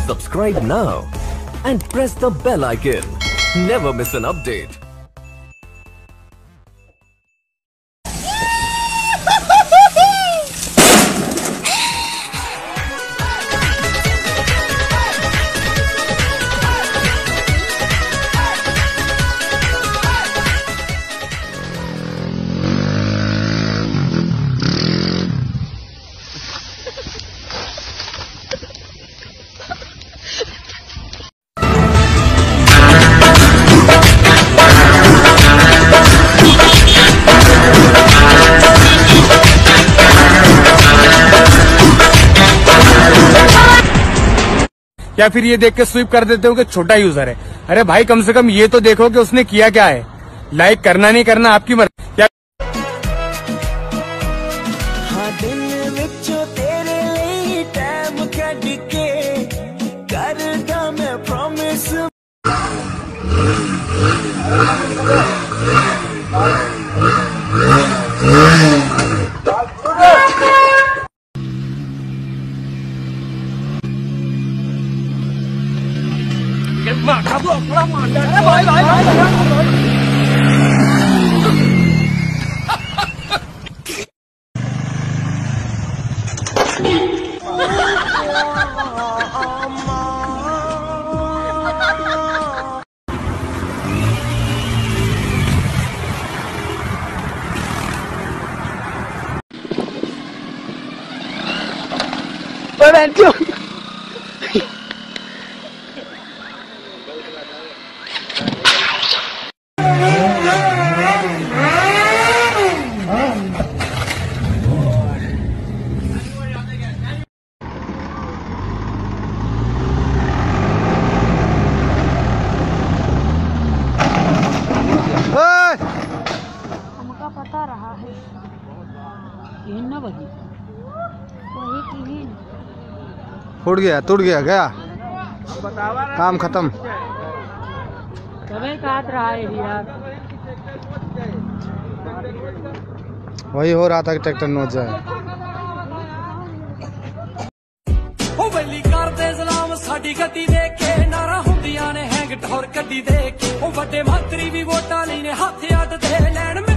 Subscribe now and press the bell icon. Never miss an update. या फिर ये देख के स्वीप कर देते हो कि छोटा यूजर है। अरे भाई कम से कम ये तो देखो कि उसने किया क्या है। लाइक करना नहीं करना आपकी मर्जी। हाँ दिल विचों तेरे लिए टाइम कढ के करदा मैं प्रॉमिस। हमका पता रहा है यही ना बगी वही की फूट गया टूट गया गया काम खत्म। तबे काट रहा है यार। वही हो रहा था कि ट्रैक्टर नोच जाए। ओ वली करदे सलाम साडी गड्डी देख के नारा हुंदियां ने हैंग टोर गड्डी देख के ओ वड्डे मंत्री भी वोटां लईने हत्थ अड्ड दे लैण।